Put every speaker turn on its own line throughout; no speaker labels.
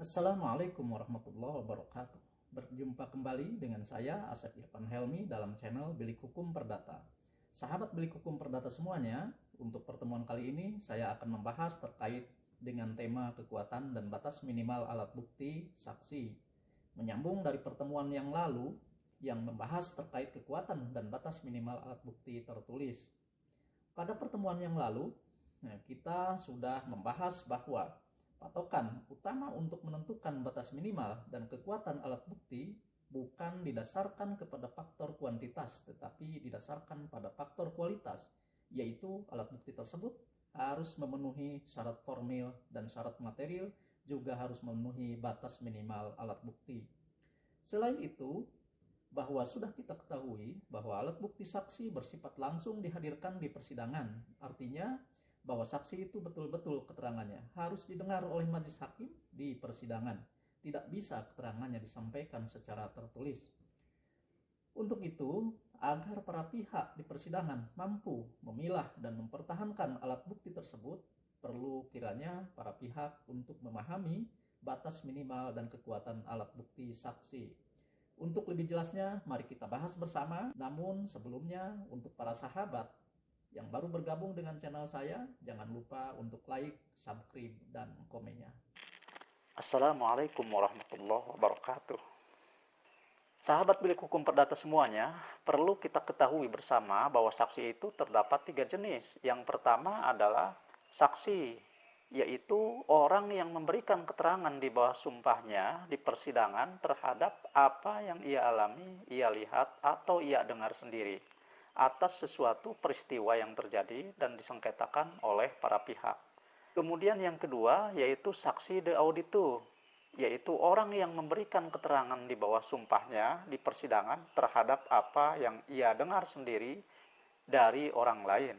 Assalamualaikum warahmatullahi wabarakatuh. Berjumpa kembali dengan saya Asep Irfan Helmi dalam channel Bilik Hukum Perdata. Sahabat Bilik Hukum Perdata semuanya, untuk pertemuan kali ini saya akan membahas terkait dengan tema kekuatan dan batas minimal alat bukti saksi. Menyambung dari pertemuan yang lalu yang membahas terkait kekuatan dan batas minimal alat bukti tertulis. Pada pertemuan yang lalu, kita sudah membahas bahwa patokan utama untuk menentukan batas minimal dan kekuatan alat bukti bukan didasarkan kepada faktor kuantitas, tetapi didasarkan pada faktor kualitas, yaitu alat bukti tersebut harus memenuhi syarat formil dan syarat material, juga harus memenuhi batas minimal alat bukti. Selain itu, bahwa sudah kita ketahui bahwa alat bukti saksi bersifat langsung dihadirkan di persidangan, artinya bahwa saksi itu betul-betul keterangannya harus didengar oleh majelis hakim di persidangan. Tidak bisa keterangannya disampaikan secara tertulis. Untuk itu, agar para pihak di persidangan mampu memilah dan mempertahankan alat bukti tersebut, perlu kiranya para pihak untuk memahami batas minimal dan kekuatan alat bukti saksi. Untuk lebih jelasnya, mari kita bahas bersama. Namun sebelumnya, untuk para sahabat yang baru bergabung dengan channel saya, jangan lupa untuk like, subscribe, dan komennya.
Assalamualaikum warahmatullahi wabarakatuh. Sahabat Bilik Hukum Perdata semuanya, perlu kita ketahui bersama bahwa saksi itu terdapat 3 jenis. Yang pertama adalah saksi, yaitu orang yang memberikan keterangan di bawah sumpahnya di persidangan terhadap apa yang ia alami, ia lihat, atau ia dengar sendiri atas sesuatu peristiwa yang terjadi dan disengketakan oleh para pihak. Kemudian yang kedua yaitu saksi de audito, yaitu orang yang memberikan keterangan di bawah sumpahnya di persidangan terhadap apa yang ia dengar sendiri dari orang lain.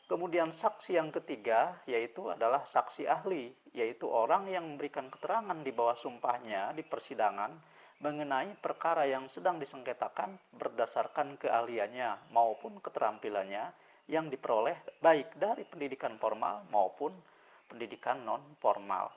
Kemudian saksi yang ketiga yaitu adalah saksi ahli, yaitu orang yang memberikan keterangan di bawah sumpahnya di persidangan mengenai perkara yang sedang disengketakan berdasarkan keahliannya maupun keterampilannya yang diperoleh baik dari pendidikan formal maupun pendidikan non-formal.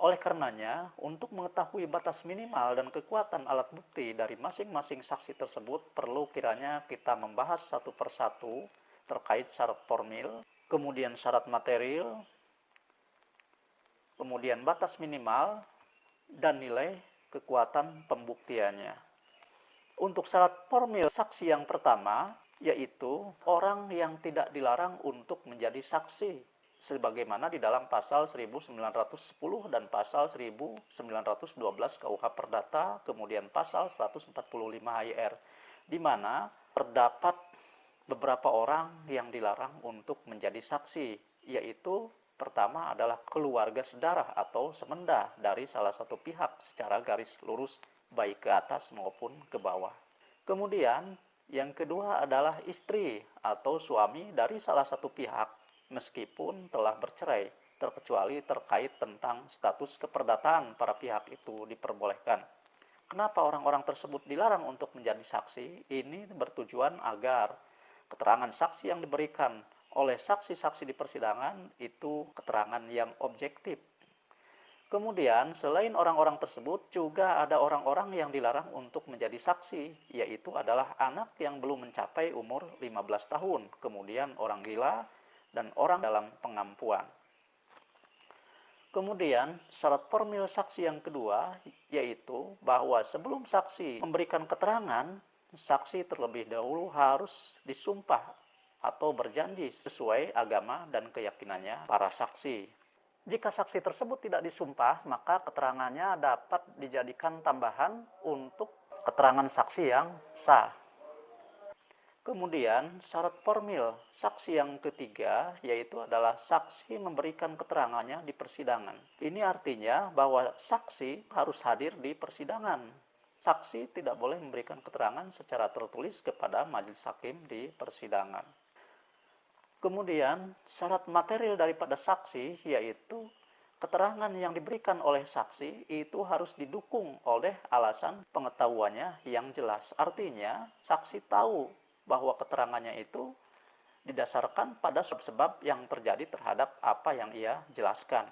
Oleh karenanya, untuk mengetahui batas minimal dan kekuatan alat bukti dari masing-masing saksi tersebut, perlu kiranya kita membahas satu persatu terkait syarat formil, kemudian syarat material, kemudian batas minimal, dan nilai kekuatan pembuktiannya. Untuk syarat formil saksi yang pertama, yaitu orang yang tidak dilarang untuk menjadi saksi, sebagaimana di dalam pasal 1910 dan pasal 1912 KUH Perdata, kemudian pasal 145 HIR, di mana terdapat beberapa orang yang dilarang untuk menjadi saksi, yaitu pertama adalah keluarga sedarah atau semenda dari salah satu pihak secara garis lurus baik ke atas maupun ke bawah. Kemudian yang kedua adalah istri atau suami dari salah satu pihak meskipun telah bercerai, terkecuali terkait tentang status keperdataan para pihak itu diperbolehkan. Kenapa orang-orang tersebut dilarang untuk menjadi saksi? Ini bertujuan agar keterangan saksi yang diberikan oleh saksi-saksi di persidangan itu keterangan yang objektif. Kemudian selain orang-orang tersebut juga ada orang-orang yang dilarang untuk menjadi saksi, yaitu adalah anak yang belum mencapai umur 15 tahun, kemudian orang gila dan orang dalam pengampuan. Kemudian syarat formil saksi yang kedua yaitu bahwa sebelum saksi memberikan keterangan, saksi terlebih dahulu harus disumpah atau berjanji sesuai agama dan keyakinannya para saksi. Jika saksi tersebut tidak disumpah, maka keterangannya dapat dijadikan tambahan untuk keterangan saksi yang sah. Kemudian syarat formil saksi yang ketiga yaitu adalah saksi memberikan keterangannya di persidangan. Ini artinya bahwa saksi harus hadir di persidangan. Saksi tidak boleh memberikan keterangan secara tertulis kepada majelis hakim di persidangan. Kemudian syarat material daripada saksi yaitu keterangan yang diberikan oleh saksi itu harus didukung oleh alasan pengetahuannya yang jelas. Artinya saksi tahu bahwa keterangannya itu didasarkan pada sebab-sebab yang terjadi terhadap apa yang ia jelaskan.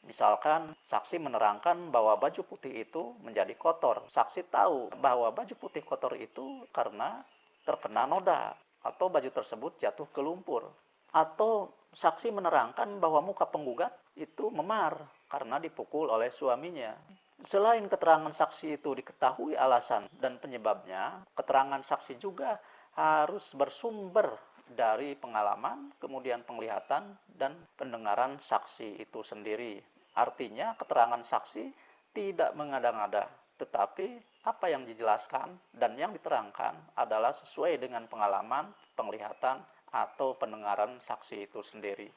Misalkan saksi menerangkan bahwa baju putih itu menjadi kotor. Saksi tahu bahwa baju putih kotor itu karena terkena noda atau baju tersebut jatuh ke lumpur. Atau saksi menerangkan bahwa muka penggugat itu memar karena dipukul oleh suaminya. Selain keterangan saksi itu diketahui alasan dan penyebabnya, keterangan saksi juga harus bersumber dari pengalaman, kemudian penglihatan, dan pendengaran saksi itu sendiri. Artinya keterangan saksi tidak mengada-ngada, tetapi apa yang dijelaskan dan yang diterangkan adalah sesuai dengan pengalaman, penglihatan, atau pendengaran saksi itu sendiri.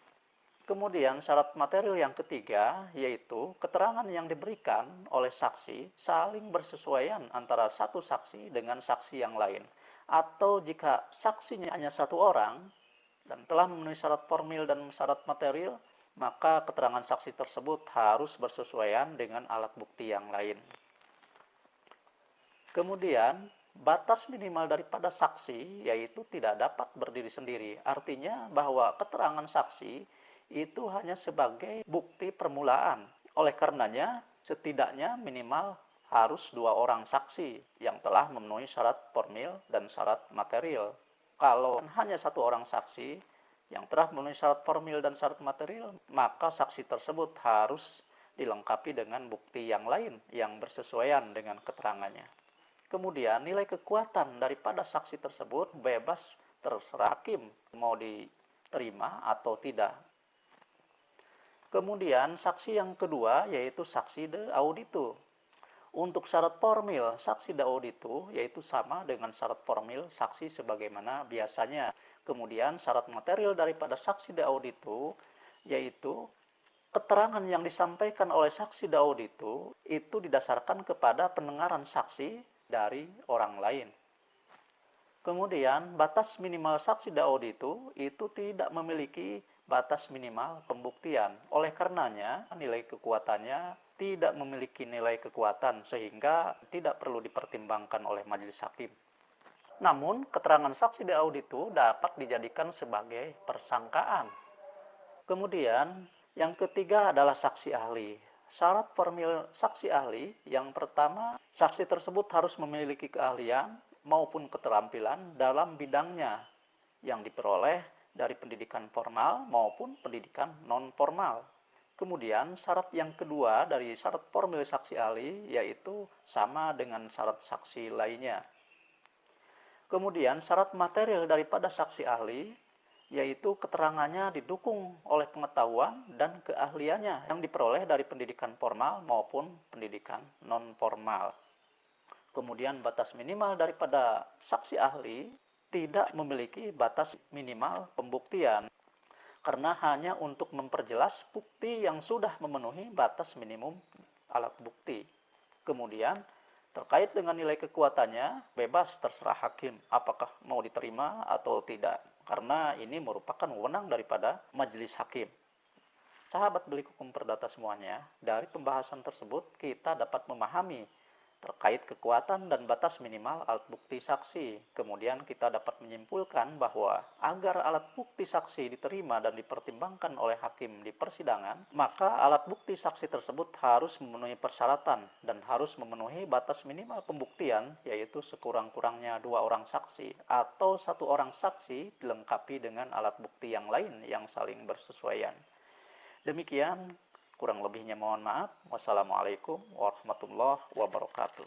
Kemudian syarat material yang ketiga yaitu keterangan yang diberikan oleh saksi saling bersesuaian antara satu saksi dengan saksi yang lain. Atau jika saksinya hanya satu orang dan telah memenuhi syarat formil dan syarat material, maka keterangan saksi tersebut harus bersesuaian dengan alat bukti yang lain. Kemudian batas minimal daripada saksi yaitu tidak dapat berdiri sendiri. Artinya bahwa keterangan saksi itu hanya sebagai bukti permulaan. Oleh karenanya, setidaknya minimal harus 2 orang saksi yang telah memenuhi syarat formil dan syarat material. Kalau hanya 1 orang saksi yang telah memenuhi syarat formil dan syarat material, maka saksi tersebut harus dilengkapi dengan bukti yang lain yang bersesuaian dengan keterangannya. Kemudian nilai kekuatan daripada saksi tersebut bebas terserah hakim mau diterima atau tidak. Kemudian saksi yang kedua yaitu saksi de auditu. Untuk syarat formil saksi de auditu yaitu sama dengan syarat formil saksi sebagaimana biasanya. Kemudian syarat material daripada saksi de auditu yaitu keterangan yang disampaikan oleh saksi de auditu itu didasarkan kepada pendengaran saksi dari orang lain. Kemudian batas minimal saksi de auditu itu tidak memiliki batas minimal pembuktian. Oleh karenanya, nilai kekuatannya tidak memiliki nilai kekuatan sehingga tidak perlu dipertimbangkan oleh majelis hakim. Namun, keterangan saksi de auditu dapat dijadikan sebagai persangkaan. Kemudian, yang ketiga adalah saksi ahli. Syarat formil saksi ahli yang pertama, saksi tersebut harus memiliki keahlian maupun keterampilan dalam bidangnya yang diperoleh dari pendidikan formal maupun pendidikan non-formal. Kemudian syarat yang kedua dari syarat formil saksi ahli yaitu sama dengan syarat saksi lainnya. Kemudian syarat material daripada saksi ahli yaitu keterangannya didukung oleh pengetahuan dan keahliannya yang diperoleh dari pendidikan formal maupun pendidikan non-formal. Kemudian batas minimal daripada saksi ahli tidak memiliki batas minimal pembuktian karena hanya untuk memperjelas bukti yang sudah memenuhi batas minimum alat bukti. Kemudian terkait dengan nilai kekuatannya bebas terserah hakim apakah mau diterima atau tidak karena ini merupakan wewenang daripada majelis hakim. Sahabat Bilik Hukum Perdata semuanya, dari pembahasan tersebut kita dapat memahami terkait kekuatan dan batas minimal alat bukti saksi. Kemudian kita dapat menyimpulkan bahwa agar alat bukti saksi diterima dan dipertimbangkan oleh hakim di persidangan, maka alat bukti saksi tersebut harus memenuhi persyaratan dan harus memenuhi batas minimal pembuktian, yaitu sekurang-kurangnya 2 orang saksi atau 1 orang saksi dilengkapi dengan alat bukti yang lain yang saling bersesuaian. Demikian. Kurang lebihnya mohon maaf. Wassalamualaikum warahmatullahi wabarakatuh.